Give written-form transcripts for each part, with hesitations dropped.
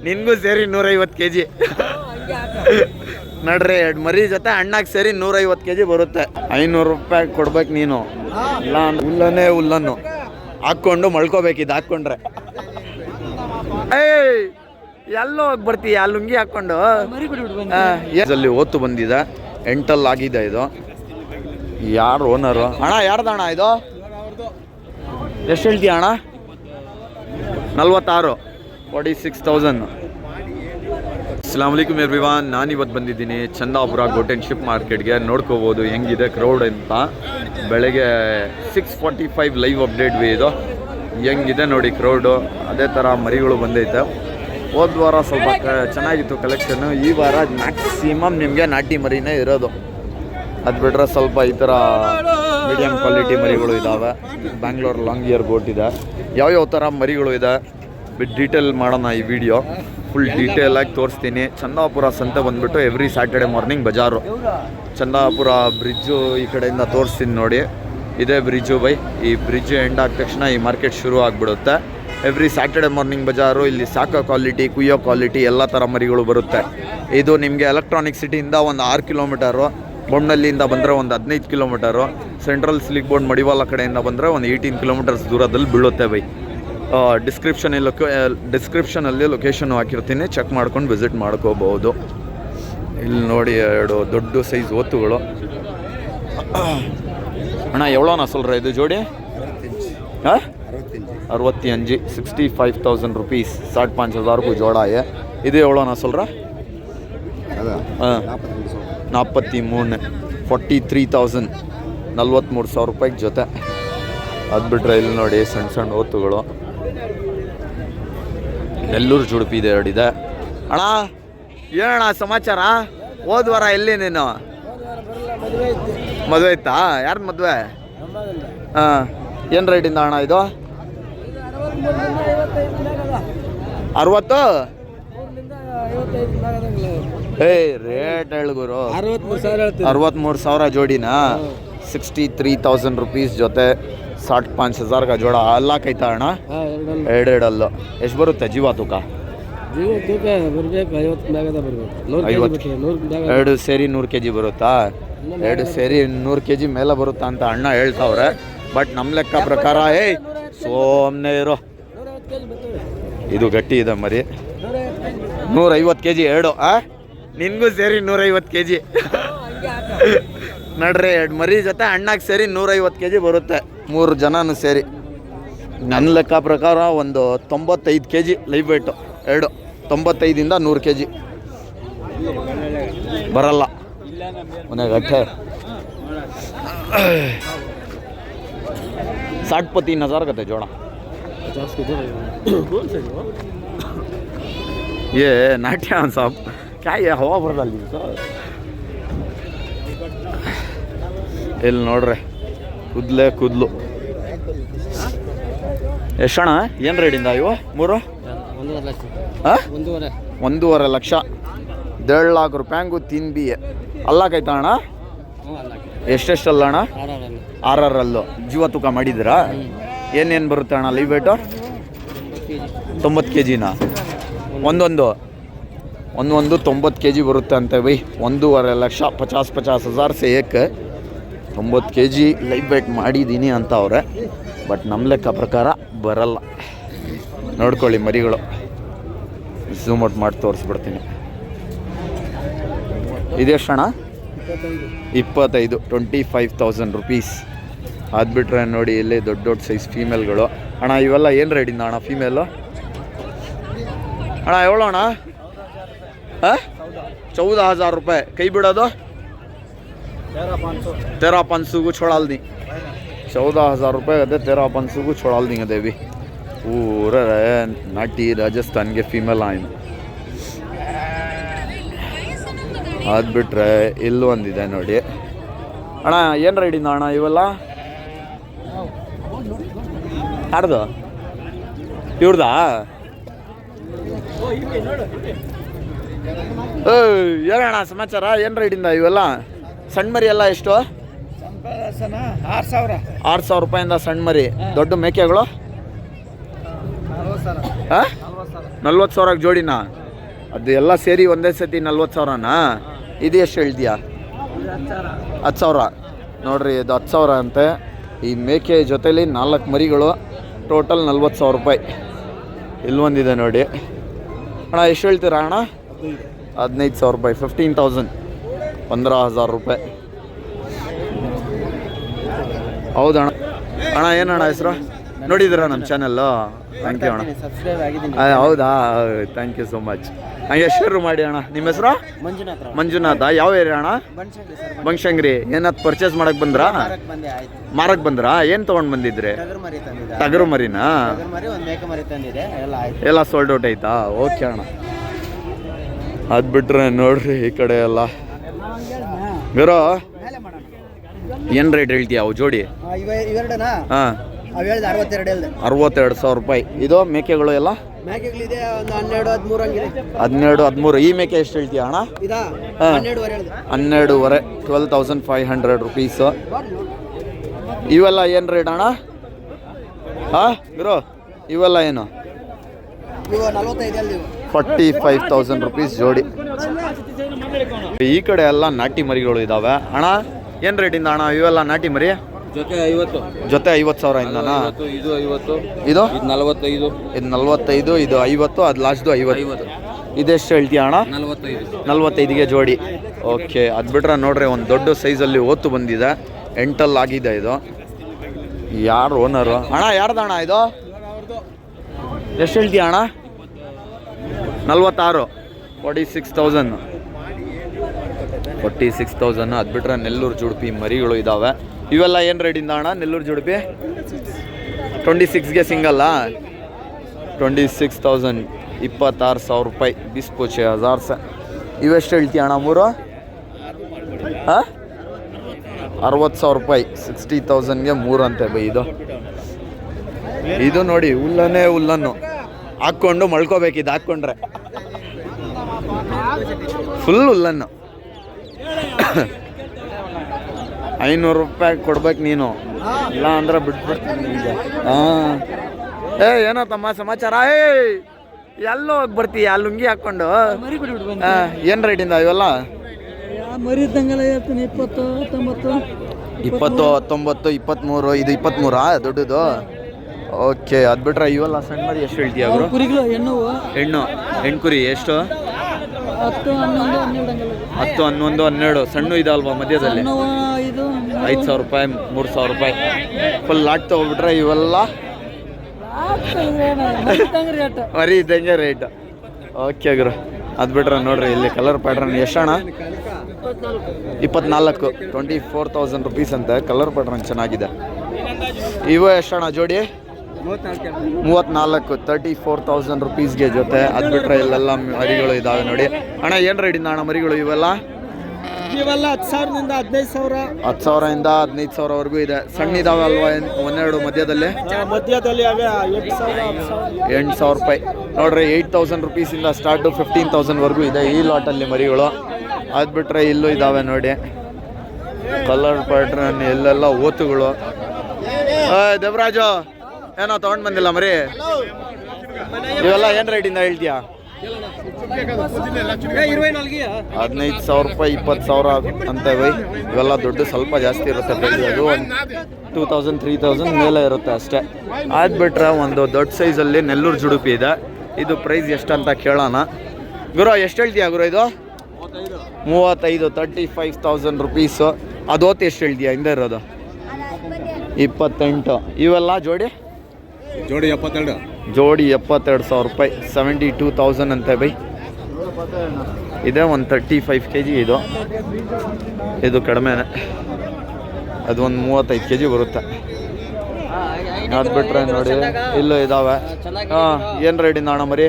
ನಿನ್ಗೂ ಸೇರಿ 150 kg ನಡ್ರಿ. 2 ಮರಿ ಜೊತೆ ಅಣ್ಣಾಗ ಸೇರಿ 150 kg ಬರುತ್ತೆ. 500 ರೂಪಾಯಿ ಕೊಡ್ಬೇಕು ನೀನು. ಇಲ್ಲ ಹುಲ್ಲನ್ನು ಹಾಕ್ಕೊಂಡು ಮಳ್ಕೋಬೇಕಿದ್ದು ಹಾಕ್ಕೊಂಡ್ರೆ. ಏಯ್ ಎಲ್ಲೋ ಹೋಗಿ ಬರ್ತೀಯ ಲುಂಗಿ ಹಾಕ್ಕೊಂಡು? ಅಲ್ಲಿ ಓತು ಬಂದಿದೆ, ಎಂಟಲ್ಲಿ ಆಗಿದೆ ಇದು. ಯಾರು ಓನರು? ಅಣ್ಣ ಯಾರ್ದಣ್ಣ ಇದು? ಎಷ್ಟು ಹೇಳ್ತೀಯ ಅಣ್ಣ? 46, 46,000. ಅಸ್ಸಲಾಮು ಅಲೈಕುಮ್ ಎವ್ರಿವಾನ್. ನಾನಿವತ್ತು ಬಂದಿದ್ದೀನಿ ಚಂದಾಪುರ ಗೋಟೆನ್ ಶಿಪ್ ಮಾರ್ಕೆಟ್ಗೆ. ನೋಡ್ಕೋಬೋದು ಹೆಂಗಿದೆ ಕ್ರೌಡ್ ಅಂತ. ಬೆಳಗ್ಗೆ 6:45 ಲೈವ್ ಅಪ್ಡೇಟ್ ಇದು. ಹೆಂಗಿದೆ ನೋಡಿ ಕ್ರೌಡು. ಅದೇ ಥರ ಮರಿಗಳು ಬಂದೈತೆ. ಹೋದ ವಾರ ಸ್ವಲ್ಪ ಚೆನ್ನಾಗಿತ್ತು ಕಲೆಕ್ಷನ್ನು. ಈ ವಾರ ಮ್ಯಾಕ್ಸಿಮಮ್ ನಿಮಗೆ ನಾಟಿ ಮರಿನೇ ಇರೋದು. ಅದು ಬಿಟ್ಟರೆ ಸ್ವಲ್ಪ ಈ ಥರ ಮೀಡಿಯಮ್ ಕ್ವಾಲಿಟಿ ಮರಿಗಳು ಇದ್ದಾವೆ. ಬ್ಯಾಂಗ್ಳೂರ್ ಲಾಂಗ್ ಇಯರ್ ಗೋಟ್ ಇದೆ. ಯಾವ್ಯಾವ ಥರ ಮರಿಗಳು ಇದೆ ಡೀಟೇಲ್ ಮಾಡೋಣ ಈ ವಿಡಿಯೋ. ಫುಲ್ ಡೀಟೇಲಾಗಿ ತೋರಿಸ್ತೀನಿ. ಚಂದಾಪುರ ಸಂತೆ ಬಂದುಬಿಟ್ಟು ಎವ್ರಿ ಸ್ಯಾಟರ್ಡೆ ಮಾರ್ನಿಂಗ್ ಬಜಾರು. ಚಂದಾಪುರ ಬ್ರಿಡ್ಜು ಈ ಕಡೆಯಿಂದ ತೋರಿಸ್ತೀನಿ ನೋಡಿ. ಇದೇ ಬ್ರಿಡ್ಜು ಬೈ. ಈ ಬ್ರಿಡ್ಜ್ ಎಂಡ್ ಆದ ತಕ್ಷಣ ಈ ಮಾರ್ಕೆಟ್ ಶುರು ಆಗಿಬಿಡುತ್ತೆ. ಎವ್ರಿ ಸ್ಯಾಟರ್ಡೆ ಮಾರ್ನಿಂಗ್ ಬಜಾರು. ಇಲ್ಲಿ ಸಾಕೋ ಕ್ವಾಲಿಟಿ, ಕುಯ್ಯೋ ಕ್ವಾಲಿಟಿ ಎಲ್ಲ ಥರ ಮರಿಗಳು ಬರುತ್ತೆ. ಇದು ನಿಮಗೆ ಎಲೆಕ್ಟ್ರಾನಿಕ್ ಸಿಟಿಯಿಂದ ಒಂದು 6 ಕಿಲೋಮೀಟರು, ಬೊಮ್ಮನಹಳ್ಳಿಯಿಂದ ಬಂದರೆ ಒಂದು 15 ಕಿಲೋಮೀಟರು, ಸೆಂಟ್ರಲ್ ಸ್ಲಿಕ್ ಬೋರ್ಡ್ ಮಡಿವಾಳ ಕಡೆಯಿಂದ ಬಂದರೆ ಒಂದು 18 ಕಿಲೋಮೀಟರ್ಸ್ ದೂರದಲ್ಲಿ ಬೀಳುತ್ತೆ ಬೈ. ಡಿಸ್ಕ್ರಿಪ್ಷನಲ್ಲಿ ಲೊಕೇಶನ್ ಹಾಕಿರ್ತೀನಿ, ಚೆಕ್ ಮಾಡ್ಕೊಂಡು ವಿಸಿಟ್ ಮಾಡ್ಕೋಬೋದು. ಇಲ್ಲಿ ನೋಡಿ 2 ದೊಡ್ಡ ಸೈಜ್ ಓತುಗಳು. ಅಣ್ಣ ಎವಳೋನ ಸೊಲ್ರ ಇದು ಜೋಡಿ? 65, 65,000 rupees, 5,500 को जोड़ा है. ಇದು ಎವಳೋನ ಸೊಲ್ರ? 43, 43,000, 43,000 ರೂಪಾಯಿಗೆ ಜೊತೆ. ಅದು ಬಿಟ್ಟರೆ ಇಲ್ಲಿ ನೋಡಿ ಸಣ್ಣ ಸಣ್ಣ ಓತುಗಳು. ನೆಲ್ಲೂರು ಜುಡುಪಿ ಇದೆ, 2 ಇದೆ. ಅಣ್ಣ ಏನಣ್ಣ ಸಮಾಚಾರ? ಹೋದ ವಾರ ಎಲ್ಲಿ ನೀನು? ಮದುವೆ ಇತ್ತಾ? ಯಾರ್ದು ಮದುವೆ? ಹಾಂ. ಏನು ರೇಟಿಂದ ಅಣ್ಣ ಇದು? 60? ಏಯ್ ರೇಟ್ ಹೇಳ್ಗುರು. 63,000 ಜೋಡಿನಾ? 63,000 rupees ಜೊತೆ. 5,500 का ಜೋಡ. ಅಲ್ಲಾಕೈತಾ ಅಣ್ಣ? 2 ಅಲ್ಲು. ಎಷ್ಟು ಬರುತ್ತೆ ಜೀವ ತೂಕ? 2 ಸೇರಿ 100 kg ಬರುತ್ತಾ? 2 ಸೇರಿ 100 kg ಮೇಲೆ ಬರುತ್ತಾ ಅಂತ ಅಣ್ಣ ಹೇಳ್ತಾವ್ರೆ. ಬಟ್ ನಮ್ಮ ಲೆಕ್ಕ ಪ್ರಕಾರ ಸೋಮ್ನೆ ಇರೋ. ಇದು ಗಟ್ಟಿ ಇದೆ ಮರಿ. 150 kg 2. ನಿನ್ಗೂ ಸೇರಿ 150 kg ನಡ್ರಿ. 2 ಮರಿ ಜೊತೆ ಅಣ್ಣಾಗ ಸೇರಿ 150 kg ಬರುತ್ತೆ, 3 ಜನನೂ ಸೇರಿ. ನನ್ನ ಲೆಕ್ಕ ಪ್ರಕಾರ ಒಂದು 95 kg ಲೈವ್ ವೇಟು. 2 95ಇಂದ 100 kg ಬರಲ್ಲ. ಮನೆ ಗಟ್ಟೆ 3,500 ಕತೆ ಜೋಡ. ये नाट्यान साहब क्या ये हवा ಬರ್ದಲ್ಲಿ ಇಲ್ಲಿ ನೋಡ್ರಿ ಕೂದಲು. ಎಷ್ಟಣ್ಣ? ಏನು ರೇಟಿಂದ ಇವು? 3? 1.5 ಲಕ್ಷ. 1.5 लाख ರೂಪಾಯಿಗೂ 3 BA ಅಲ್ಲಾಕೈತಾ ಅಣ್ಣ? ಎಷ್ಟೆಷ್ಟಲ್ಲ ಅಣ್ಣ? 6 ಅಲ್ಲು. ಜೀವ ತೂಕ ಮಾಡಿದ್ದೀರಾ? ಏನೇನು ಬರುತ್ತೆ ಅಣ್ಣ ಲೈವ್ ವೇಟು? 90 kgನಾ? ಒಂದೊಂದು 90 kg ಬರುತ್ತೆ ಅಂತೆ ಬೈ. 1.5 ಲಕ್ಷ, 50,000 से एक 90 kg ಲೈವ್ ವೇಟ್ ಮಾಡಿದ್ದೀನಿ ಅಂತ ಅವ್ರೆ. ಬಟ್ ನಮ್ಮ ಲೆಕ್ಕ ಪ್ರಕಾರ ಬರಲ್ಲ. ನೋಡ್ಕೊಳ್ಳಿ ಮರಿಗಳು. ಝೂಮ್ ಔಟ್ ಮಾಡಿ ತೋರಿಸ್ಬಿಡ್ತೀನಿ. ಇದೆಷ್ಟಣ್ಣ? 25, 25,000 rupees. ಅದು ಬಿಟ್ರೆ ನೋಡಿ ಇಲ್ಲಿ ದೊಡ್ಡ ಸೈಜ್ ಫೀಮೇಲ್ಗಳು. ಅಣ್ಣ ಇವೆಲ್ಲ ಏನು ರೇಟಿಂದ ಅಣ್ಣ ಫೀಮೇಲು? ಅಣ್ಣ ಎವಳು ಅಣ್ಣ? 14,000 ರೂಪಾಯಿ. ಕೈ ಬಿಡೋದು? 13,500 को छोड़ा दी. 14,000 रुपये कहते. 13,500 को छोड़ा देंगे देवी. पूरा नाटी राजस्थान के फीमेल आए. ಅದು ಬಿಟ್ರೆ ಇಲ್ಲೂ ಒಂದಿದೆ ನೋಡಿ. ಅಣ್ಣ ಏನು ರೇಟಿಂದ ಅಣ್ಣ ಇವೆಲ್ಲ? ಯಾರ್ದು? ಇವ್ರದಾ? ಏನಣ್ಣ ಸಮಾಚಾರ? ಏನು ರೇಟಿಂದ ಇವೆಲ್ಲ? ಸಣ್ಣ ಮರಿ ಎಲ್ಲ ಎಷ್ಟು? 6,000 ರೂಪಾಯಿಂದ ಸಣ್ಣ ಮರಿ. ದೊಡ್ಡ ಮೇಕೆಗಳು? 40 ಸಾವಿರಕ್ಕೆ ಜೋಡಿನಾ? ಅದು ಎಲ್ಲ ಸೇರಿ ಒಂದೇ ಸತಿ 40 ಸಾವಿರನಾ? ಇದು ಎಷ್ಟು ಹೇಳ್ತೀಯಾ? 10 ಸಾವಿರ. ನೋಡ್ರಿ ಇದು 10 ಸಾವಿರ ಅಂತೆ. ಈ ಮೇಕೆ ಜೊತೆಲಿ 4 ಮರಿಗಳು, ಟೋಟಲ್ 40 ಸಾವಿರ ರೂಪಾಯಿ. ಇಲ್ಲೊಂದಿದೆ ನೋಡಿ ಅಣ್ಣ. ಎಷ್ಟು ಹೇಳ್ತೀರಾ ಅಣ್ಣ? 15 ಸಾವಿರ ರೂಪಾಯಿ. 15,000, 15,000 ರೂಪಾಯಿ. ಹೌದಣ್ಣ. ಅಣ್ಣ ಏನಣ್ಣ ಹೆಸರು? ನೋಡಿದ್ದೀರಾ ನಮ್ಮ ಚಾನಲ್ಲು? ಥ್ಯಾಂಕ್ ಯು ಅಣ್ಣ. ಹೌದಾ, ಥ್ಯಾಂಕ್ ಯು ಸೋ ಮಚ್. ಹಂಗೆ ಶೇರು ಮಾಡಿ ಅಣ್ಣ. ನಿಮ್ಮ ಹೆಸರು? ಮಂಜುನಾಥ. ಯಾವ ಏರಿಯಾ ಅಣ್ಣ? ಬನಶಂಕರಿ. ಏನಾದ್ರು ಪರ್ಚೇಸ್ ಮಾಡಕ್ಕೆ ಬಂದ್ರಾ? ಮಾರಕ್ಕೆ ಬಂದ್ರಾ? ಏನು ತೊಗೊಂಡು ಬಂದಿದ್ರಿ? ಟಗರು ಮರಿನಾ? ಎಲ್ಲ ಸೋಲ್ಡ್ ಔಟ್ ಆಯ್ತಾ? ಓಕೆ ಅಣ್ಣ. ಅದು ಬಿಟ್ರೆ ನೋಡ್ರಿ ಈ ಕಡೆ ಎಲ್ಲ ಬೇರೋ ಏನು ರೇಟ್ ಹೇಳ್ತೀಯ ಅವು ಜೋಡಿ? ಹಾಂ, 62 ಸಾವಿರ ರೂಪಾಯಿ. ಇದು ಮೇಕೆಗಳು ಎಲ್ಲ 12, 13. ಈ ಮೇಕೆ ಎಷ್ಟು ಹೇಳ್ತೀಯ ಅಣ್ಣ? 12.5. 12,500 ರುಪೀಸು. ಇವೆಲ್ಲ ಏನು ರೇಟ್ ಅಣ್ಣ? ಹಾಂ ಗುರು, ಇವೆಲ್ಲ ಏನು? 45,000 ರುಪೀಸ್ ಜೋಡಿ. ಈ ಕಡೆ ಎಲ್ಲ ನಾಟಿ ಮರಿಗಳು ಇದ್ದಾವೆ ಅಣ್ಣ. ಏನು ರೇಟಿಂದ ಅಣ್ಣ ಇವೆಲ್ಲ ನಾಟಿ ಮರಿ? ಜೊತೆ 50. ಜೊತೆ 50 ಸಾವಿರ ಇಂದನಾ? ಇದು 50. ಇದು 45. ಇದು 45. ಇದು 50. ಅದು ಲಾಸ್ಟ್ದು 50. ಇದೆಷ್ಟು ಹೇಳ್ತೀಯ ಅಣ್ಣ? 45ಗೆ ಜೋಡಿ. ಓಕೆ. ಅದು ಬಿಟ್ರೆ ನೋಡ್ರಿ ಒಂದು ದೊಡ್ಡ ಸೈಜಲ್ಲಿ ಓತು ಬಂದಿದೆ. ಎಂಟಲ್ಲಿ ಆಗಿದೆ ಇದು. ಯಾರು ಓನರು ಅಣ್ಣ? ಯಾರ್ದು ಅಣ್ಣ ಇದು? ಎಷ್ಟು ಹೇಳ್ತೀಯ ಅಣ್ಣ? 46. 46,000. 46,000. ಅದು ಬಿಟ್ರೆ ನೆಲ್ಲೂರು ಜುಡುಪಿ ಮರಿಗಳು ಇದ್ದಾವೆ. ಇವೆಲ್ಲ ಏನು ರೇಟಿಂದ ಅಣ್ಣ ನೆಲ್ಲೂರು ಜುಡುಪಿ? 26ಗೆ ಸಿಂಗಲ್ಲಾ? 26,000. 26,000 ರೂಪಾಯಿ. ಬಿಸ್ಪೋಚೆ 1000 ಸೆ. ಇವೆಷ್ಟು ಹೇಳ್ತೀಯ ಅಣ್ಣ? 3? ಹಾಂ, 60,000 ರೂಪಾಯಿ. 60,000ಗೆ 3 ಅಂತೆ ಬೈ. ಇದು ನೋಡಿ ಹುಲ್ಲನ್ನೇ ಹುಲ್ಲನ್ನು ಹಾಕ್ಕೊಂಡು ಮಳ್ಕೋಬೇಕಿದ್ದು. ಹಾಕ್ಕೊಂಡ್ರೆ ಫುಲ್ ಹುಲ್ಲನ್ನು 500 ರೂಪಾಯಿ ಕೊಡ್ಬೇಕು ನೀನು, ಇಲ್ಲ ಅಂದ್ರೆ ಬಿಟ್ಬಿಡ್ತೀನಿ ಈಗ. ಹಾಂ. ಏನೋ ತಮ್ಮ ಸಮಾಚಾರ? ಎಲ್ಲೋ ಹೋಗಿ ಬರ್ತೀಯ ಲುಂಗಿ ಹಾಕ್ಕೊಂಡು? ಏನು ರೇಟಿಂದ ಇವೆಲ್ಲ? 20, 19, 23. ಇದು 23 ದೊಡ್ಡದು? ಓಕೆ. ಅದು ಬಿಟ್ರೆ ಇವೆಲ್ಲ ಸಣ್ಣ ಮರಿ ಎಷ್ಟು ಹೇಳ್ತೀಯ ಅವರು? ಹೆಣ್ಣು ಕುರಿ ಎಷ್ಟು? 10, 11, 12. ಸಣ್ಣ ಇದಲ್ವಾ ಮಧ್ಯದಲ್ಲಿ? 5,000 ರೂಪಾಯಿ, 3,000 ರೂಪಾಯಿ. ಫುಲ್ ಲಾಟ್ ತೊಗೊಬಿಟ್ರೆ ಇವೆಲ್ಲ ಮರಿ ಇದ್ದಂಗೆ ರೇಟ್. ಓಕೆ ಗುರು. ಅದು ಬಿಟ್ರೆ ನೋಡ್ರಿ ಇಲ್ಲಿ ಕಲರ್ ಪ್ಯಾಟ್ರನ್ ಎಷ್ಟಣ್ಣ? 24. 24,000 ರುಪೀಸ್ ಅಂತ. ಕಲರ್ ಪ್ಯಾಟ್ರನ್ ಚೆನ್ನಾಗಿದೆ. ಇವು ಎಷ್ಟಣ್ಣ ಜೋಡಿ? 34. 34,000 ರುಪೀಸ್ಗೆ ಜೊತೆ. ಅದು ಬಿಟ್ರೆ ಇಲ್ಲೆಲ್ಲ ಮರಿಗಳು ಇದ್ದಾವೆ ನೋಡಿ ಅಣ್ಣ. ಏನು ರೇಟಿಂದ ಅಣ್ಣ ಮರಿಗಳು ಇವೆಲ್ಲ? 10,000ದಿಂದ 15,000. 10,000ಯಿಂದ 15,000ವರೆಗೂ ಇದೆ. ಸಣ್ಣ ಇದಾವೆ ಅಲ್ವಾ? 1-2 ಮಧ್ಯದಲ್ಲಿ 8,000 ರೂಪಾಯಿ. ನೋಡ್ರಿ 8,000 ರುಪೀಸಿಂದ ಸ್ಟಾರ್ಟು 15,000ವರೆಗೂ ಇದೆ ಈ ಲಾಟಲ್ಲಿ ಮರಿಗಳು. ಅದು ಬಿಟ್ರೆ ಇಲ್ಲೂ ಇದ್ದಾವೆ ನೋಡಿ ಕಲರ್ ಪ್ಯಾಟ್ರನ್. ಎಲ್ಲೆಲ್ಲ ಓತುಗಳು. ದೇವರಾಜು ಏನೋ ತೊಗೊಂಡು ಬಂದಿಲ್ಲ ಮರಿ? ಇವೆಲ್ಲ ಏನು ರೇಟಿಂದ ಹೇಳ್ತೀಯಾ? 15,000 ರೂಪಾಯಿ, 20,000 ಅಂತ ಬೈ. ಇವೆಲ್ಲ ದುಡ್ಡು ಸ್ವಲ್ಪ ಜಾಸ್ತಿ ಇರುತ್ತೆ ಪ್ರೈಸ್. ಅದು ಒಂದು 2,000, 3,000 ಮೇಲೆ ಇರುತ್ತೆ ಅಷ್ಟೇ. ಅದು ಬಿಟ್ರೆ ಒಂದು ದೊಡ್ಡ ಸೈಜಲ್ಲಿ ನೆಲ್ಲೂರು ಜುಡುಪಿ ಇದೆ. ಇದು ಪ್ರೈಸ್ ಎಷ್ಟಂತ ಕೇಳೋಣ. ಗುರು ಎಷ್ಟು ಹೇಳ್ತೀಯಾ ಗುರು ಇದು? 35. 35,000 ರುಪೀಸು. ಅದು ಓತಿ ಎಷ್ಟು ಹೇಳ್ತೀಯಾ ಹಿಂದೆ ಇರೋದು? 28. ಇವೆಲ್ಲ ಜೋಡಿ 72. ಜೋಡಿ 72,000 ರೂಪಾಯಿ. 72,000 ಅಂತೆ ಬೈ. ಇದೆ ಒಂದು 35 kg ಇದು ಕಡಿಮೆನೆ. ಅದು ಒಂದು 35 kg ಬರುತ್ತೆ. ಅದು ಬಿಟ್ರೆ ನೋಡಿ ಇಲ್ಲೂ ಇದ್ದಾವೆ. ಹಾಂ. ಏನು ರೇಟಿಂದ ಅಣ್ಣ ಮರಿ?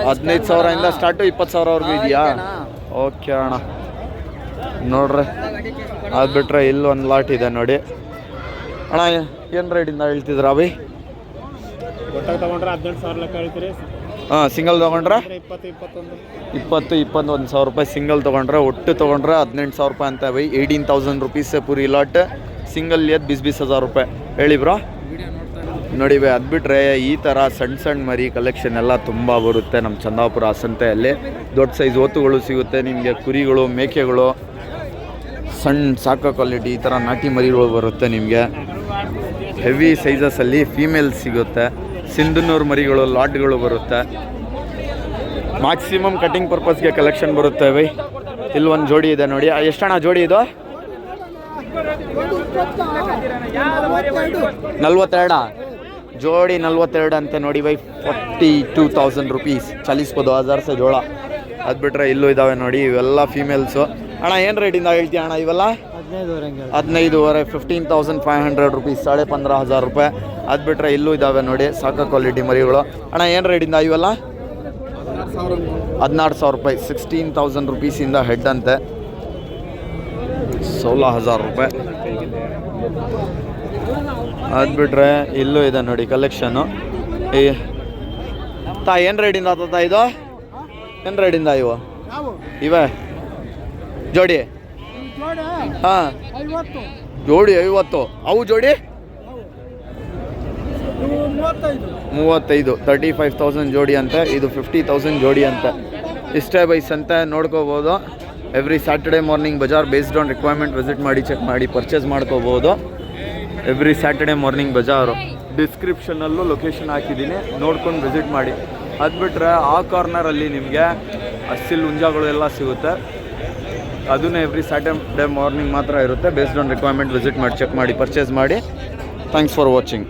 15,000ಇಂದ ಸ್ಟಾರ್ಟು 20,000ವರೆಗೂ ಇದೆಯಾ? ಓಕೆ ಅಣ್ಣ. ನೋಡ್ರಿ ಅದು ಬಿಟ್ರೆ ಇಲ್ಲೊಂದು ಲಾಟ್ ಇದೆ ನೋಡಿ ಅಣ್ಣ. ಏನು ರೇಟಿಂದ ಹೇಳ್ತಿದ್ರಾ ಬೈ? ತಗೊಂಡ್ರೆ 18,000 ಲೆಕ್ಕ ಹೇಳ್ತೀರಿ. ಹಾಂ. ಸಿಂಗಲ್ ತೊಗೊಂಡ್ರೆ 21,000 ರೂಪಾಯಿ. ಸಿಂಗಲ್ ತೊಗೊಂಡ್ರೆ ಒಟ್ಟು ತೊಗೊಂಡ್ರೆ 18,000 ರೂಪಾಯಿ ಅಂತ by. 18,000 rupees puri lot. Single ಎದ್ದು 20,000 ರೂಪಾಯಿ ಹೇಳಿ ಬ್ರೋ. ನೋಡಿ ಬೈ, ಅದು ಬಿಟ್ಟರೆ ಈ ಥರ ಸಣ್ಣ ಸಣ್ಣ ಮರಿ ಕಲೆಕ್ಷನ್ ಎಲ್ಲ ತುಂಬ ಬರುತ್ತೆ ನಮ್ಮ ಚಂದಾಪುರ ಸಂತೆಯಲ್ಲಿ. ದೊಡ್ಡ ಸೈಜ್ ಓತುಗಳು ಸಿಗುತ್ತೆ ನಿಮಗೆ, ಕುರಿಗಳು, ಮೇಕೆಗಳು, ಸಣ್ಣ ಸಾಕೋ ಕ್ವಾಲಿಟಿ ಈ ಥರ ನಾಟಿ ಮರಿಗಳು ಬರುತ್ತೆ ನಿಮಗೆ. ಹೆವಿ ಸೈಜಸಲ್ಲಿ ಫೀಮೇಲ್ ಸಿಗುತ್ತೆ. ಸಿಂಧನೂರು ಮರಿಗಳು, ಲಾಟ್ಗಳು ಬರುತ್ತೆ. ಮ್ಯಾಕ್ಸಿಮಮ್ ಕಟಿಂಗ್ ಪರ್ಪಸ್ಗೆ ಕಲೆಕ್ಷನ್ ಬರುತ್ತೆ ಬೈ. ಇಲ್ಲಿ ಒಂದು ಜೋಡಿ ಇದೆ ನೋಡಿ. ಎಷ್ಟಣ್ಣ ಜೋಡಿ ಇದು? 42 जोड़ी 42 ಅಂತ ನೋಡಿ ಬೈ. 42,000 रुपीस 40 को 2000 से जोड़ा. ಅದು ಬಿಟ್ಟರೆ ಇಲ್ಲೂ ಇದ್ದಾವೆ ನೋಡಿ, ಇವೆಲ್ಲ ಫೀಮೇಲ್ಸು. ಅಣ್ಣ ಏನು ರೇಟಿಂದ ಹೇಳ್ತೀಯ ಅಣ್ಣ ಇವೆಲ್ಲ? 15,500 15,500 रुपीस 15,500 ರೂಪಾಯಿ. ಅದು ಬಿಟ್ಟರೆ ಇಲ್ಲೂ ಇದ್ದಾವೆ ನೋಡಿ ಸಾಕೋ ಕ್ವಾಲಿಟಿ ಮರಿಗಳು. ಅಣ್ಣ ಏನು ರೇಟಿಂದ ಇವೆಲ್ಲ? 16,000 ರೂಪಾಯಿ 16,000 रुपीसिंದ ಹೆಡ್ ಅಂತೆ. 16,000 ರೂಪಾಯಿ. ಅದು ಬಿಟ್ಟರೆ ಇಲ್ಲೂ ಇದೆ ನೋಡಿ ಕಲೆಕ್ಷನ್ನು. ಈ ಏನು ರೇಟಿಂದ ಆತತ ಇದು? ಏನು ರೇಟಿಂದ ಇವು? ಇವೆ ಜೋಡಿ? ಹಾಂ, ಜೋಡಿ 50. ಅವು ಜೋಡಿ 35 35,000 ಜೋಡಿ ಅಂತೆ. ಇದು 50,000 ಜೋಡಿ ಅಂತೆ. ಇಷ್ಟೇ ಬೈಸ್ ಅಂತ ನೋಡ್ಕೋಬೋದು. Every Saturday morning Bazaar based on requirement visit ಮಾಡಿ, ಚೆಕ್ ಮಾಡಿ ಪರ್ಚೇಸ್ ಮಾಡ್ಕೋಬೋದು. ಎವ್ರಿ ಸ್ಯಾಟರ್ಡೇ ಮಾರ್ನಿಂಗ್ ಬಜಾರು ಡಿಸ್ಕ್ರಿಪ್ಷನಲ್ಲೂ ಲೊಕೇಶನ್ ಹಾಕಿದ್ದೀನಿ, ನೋಡ್ಕೊಂಡು ವಿಸಿಟ್ ಮಾಡಿ. ಅದು ಬಿಟ್ಟರೆ ಆ ಕಾರ್ನರಲ್ಲಿ ನಿಮಗೆ ಅಸ್ಸಿಲ್ ಹುಂಜಾಗಳು ಎಲ್ಲ ಸಿಗುತ್ತೆ. ಅದನ್ನೇ ಎವ್ರಿ ಸ್ಯಾಟರ್ಡೇ ಮಾರ್ನಿಂಗ್ ಮಾತ್ರ ಇರುತ್ತೆ. ಬೇಸ್ಡ್ ಆನ್ ರಿಕ್ವೈರ್ಮೆಂಟ್ ವಿಸಿಟ್ ಮಾಡಿ, ಚೆಕ್ ಮಾಡಿ ಪರ್ಚೇಸ್ ಮಾಡಿ. Thanks for watching.